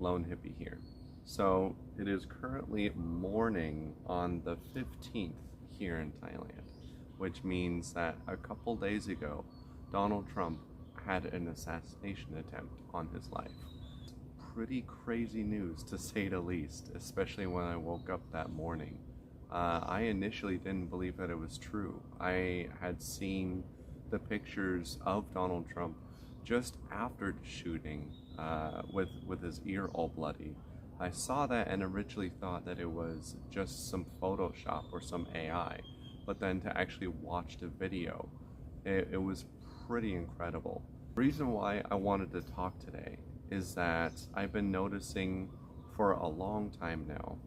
Lone Hippie here. So it is currently morning on the 15th here in Thailand, which means that a couple days ago, Donald Trump had an assassination attempt on his life. Pretty crazy news to say the least, especially when I woke up that morning. I initially didn't believe that it was true. I had seen the pictures of Donald Trump just after the shooting, with his ear all bloody. I saw that and originally thought that it was just some Photoshop or some AI, but then to actually watch the video, it was pretty incredible. The reason why I wanted to talk today is that I've been noticing for a long time now,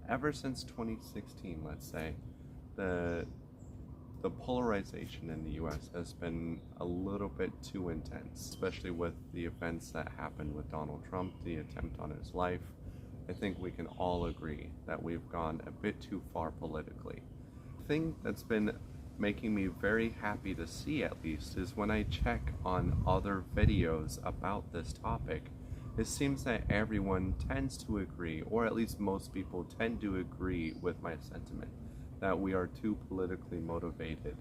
ever since 2016, let's say, the polarization in the US has been a little bit too intense, especially with the events that happened with Donald Trump, the attempt on his life. I think we can all agree that we've gone a bit too far politically. The thing that's been making me very happy to see, at least, is when I check on other videos about this topic, it seems that everyone tends to agree, or at least most people tend to agree with my sentiment, that we are too politically motivated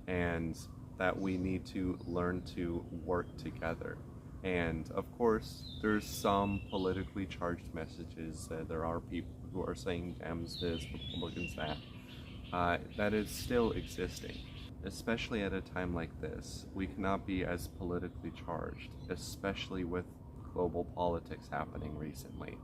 and that we need to learn to work together. And of course, there's some politically charged messages. There are people who are saying Dems this, Republicans that. That is still existing. Especially at a time like this, we cannot be as politically charged, especially with global politics happening recently.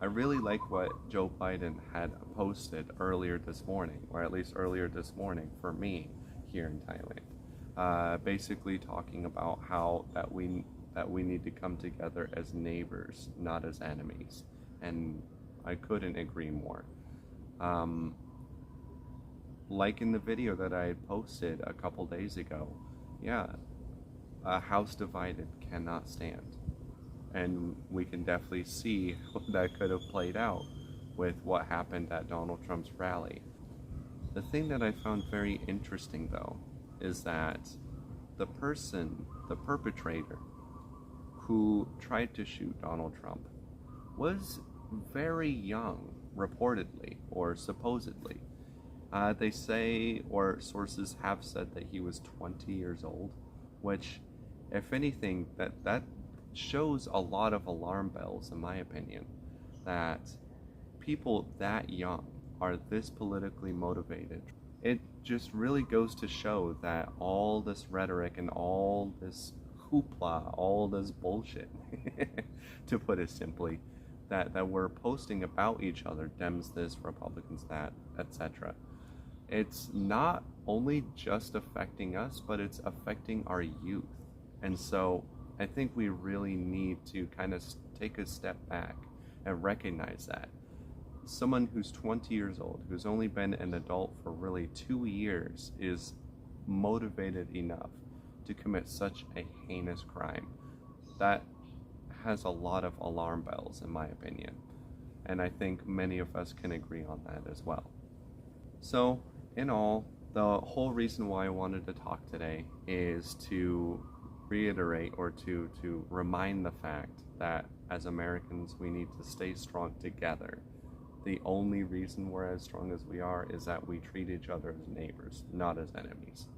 I really like what Joe Biden had posted earlier this morning, or at least earlier this morning for me here in Thailand. Basically talking about how that we need to come together as neighbors, not as enemies. And I couldn't agree more. Like in the video that I had posted a couple days ago, yeah, a house divided cannot stand. And we can definitely see that could have played out with what happened at Donald Trump's rally. The thing that I found very interesting, though, is that the perpetrator who tried to shoot Donald Trump was very young, reportedly, or supposedly. They say, or sources have said, that he was 20 years old, which, if anything, that shows a lot of alarm bells, in my opinion, that people that young are this politically motivated. It just really goes to show that all this rhetoric and all this hoopla, all this bullshit, to put it simply, that we're posting about each other, Dems this, Republicans that, etc., it's not only just affecting us, but it's affecting our youth. And so I think we really need to kind of take a step back and recognize that someone who's 20 years old, who's only been an adult for really 2 years, is motivated enough to commit such a heinous crime. That has a lot of alarm bells, in my opinion. And I think many of us can agree on that as well. So, in all, the whole reason why I wanted to talk today is to reiterate, or to remind the fact that as Americans we need to stay strong together. The only reason we're as strong as we are is that we treat each other as neighbors, not as enemies.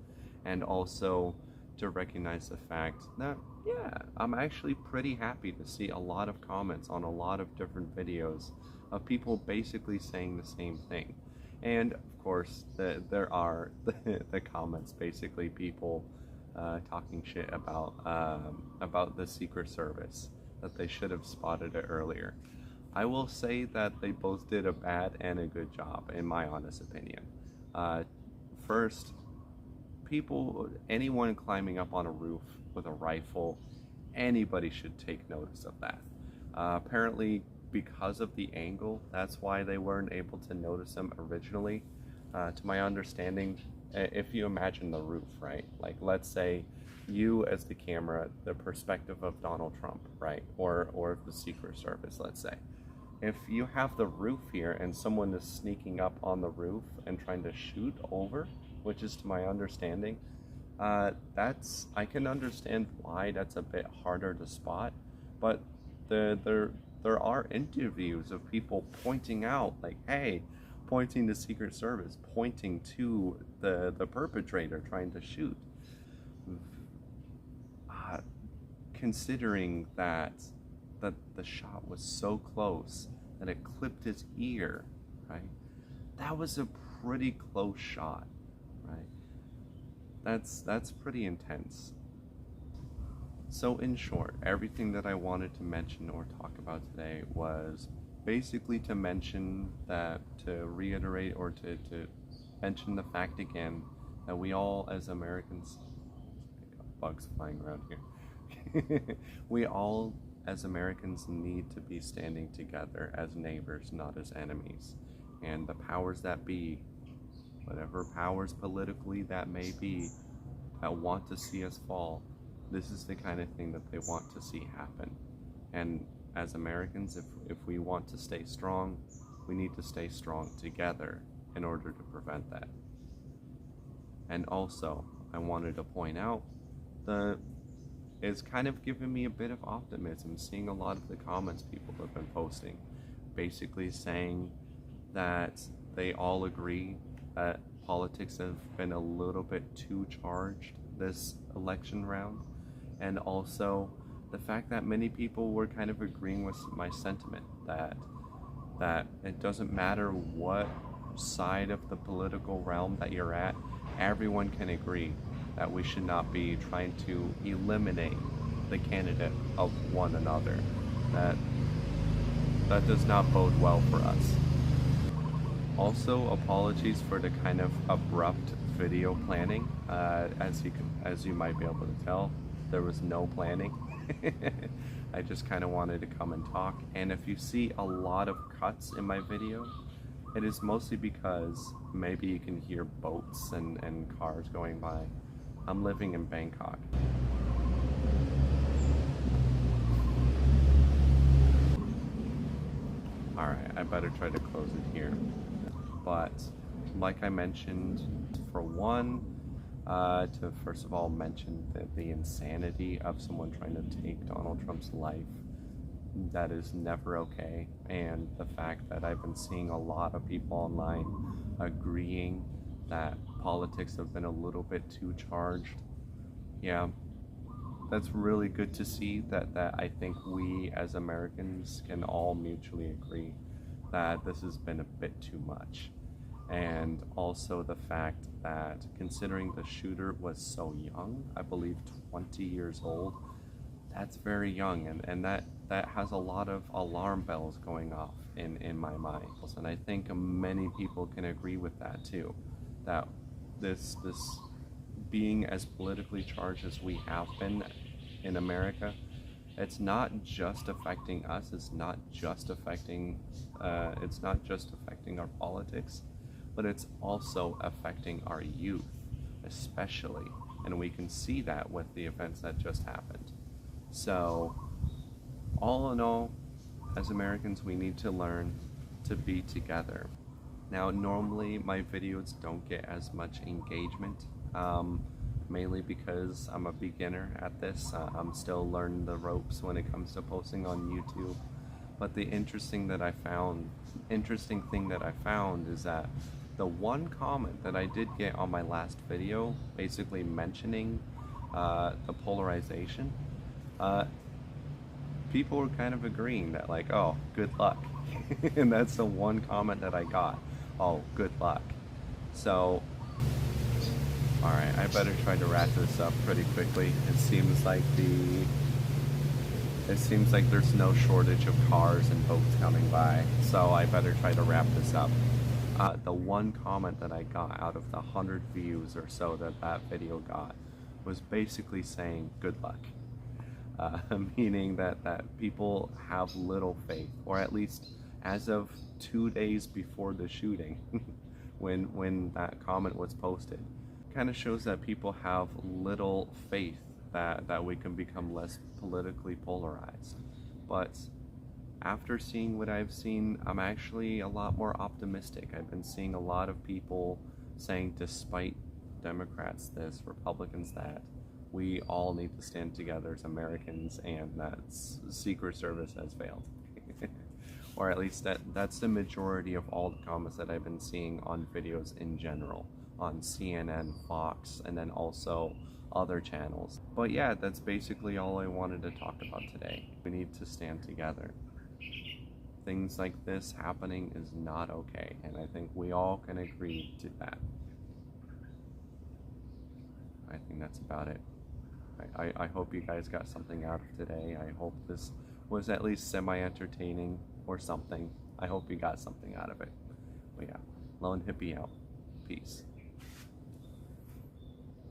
And also to recognize the fact that, yeah, I'm actually pretty happy to see a lot of comments on a lot of different videos of people basically saying the same thing. And of course, there are the comments, basically people talking shit about the Secret Service, that they should have spotted it earlier. I will say that they both did a bad and a good job, in my honest opinion. First, anyone climbing up on a roof with a rifle, anybody should take notice of that. Apparently, because of the angle, that's why they weren't able to notice them originally. To my understanding, if you imagine the roof, right? Like, let's say you as the camera, the perspective of Donald Trump, right? Or the Secret Service, let's say. If you have the roof here and someone is sneaking up on the roof and trying to shoot over, which is to my understanding, I can understand why that's a bit harder to spot, but the there are interviews of people pointing out, like, hey, pointing to Secret Service, pointing to the perpetrator trying to shoot. Considering that the shot was so close that it clipped his ear, right? That was a pretty close shot, right? That's pretty intense. So in short, everything that I wanted to mention or talk about today was basically to mention that, to reiterate or to mention the fact again that we all as Americans, bugs flying around here, we all as Americans need to be standing together as neighbors, not as enemies. And the powers that be, whatever powers politically that may be, that want to see us fall, this is the kind of thing that they want to see happen. And as Americans, if we want to stay strong, we need to stay strong together in order to prevent that. And also, I wanted to point out, it's kind of given me a bit of optimism seeing a lot of the comments people have been posting, basically saying that they all agree that politics have been a little bit too charged this election round, and also the fact that many people were kind of agreeing with my sentiment that it doesn't matter what side of the political realm that you're at, everyone can agree that we should not be trying to eliminate the candidate of one another. That does not bode well for us. Also, apologies for the kind of abrupt video planning. As you might be able to tell, there was no planning. I just kind of wanted to come and talk. And if you see a lot of cuts in my video, it is mostly because maybe you can hear boats and cars going by. I'm living in Bangkok. Alright, I better try to close it here. But, like I mentioned, for one, to first of all mention the insanity of someone trying to take Donald Trump's life. That is never okay. And the fact that I've been seeing a lot of people online agreeing that politics have been a little bit too charged. Yeah, that's really good to see that I think we as Americans can all mutually agree that this has been a bit too much. And also the fact that considering the shooter was so young, I believe 20 years old, that's very young, and that has a lot of alarm bells going off in my mind. And I think many people can agree with that too, that this being as politically charged as we have been in America, it's not just affecting us, it's not just affecting our politics, but it's also affecting our youth, especially. And we can see that with the events that just happened. So, all in all, as Americans, we need to learn to be together. Now, normally my videos don't get as much engagement, mainly because I'm a beginner at this. I'm still learning the ropes when it comes to posting on YouTube. But the interesting thing that I found is that the one comment that I did get on my last video, basically mentioning the polarization, people were kind of agreeing that, like, oh, good luck. And that's the one comment that I got. Oh, good luck. So, alright, I better try to wrap this up pretty quickly. It seems like there's no shortage of cars and boats coming by, so I better try to wrap this up. The one comment that I got out of the 100 views or so that video got was basically saying good luck. Meaning that people have little faith, or at least as of 2 days before the shooting, when that comment was posted, kind of shows that people have little faith that we can become less politically polarized. But after seeing what I've seen, I'm actually a lot more optimistic. I've been seeing a lot of people saying, despite Democrats this, Republicans that, we all need to stand together as Americans, and that Secret Service has failed. Or at least that's the majority of all the comments that I've been seeing on videos in general, on CNN, Fox, and then also other channels. But yeah, that's basically all I wanted to talk about today. We need to stand together. Things like this happening is not okay, and I think we all can agree to that. I think that's about it. I hope you guys got something out of today. I hope this was at least semi-entertaining or something. I hope you got something out of it. But yeah, Lone Hippie out. Peace.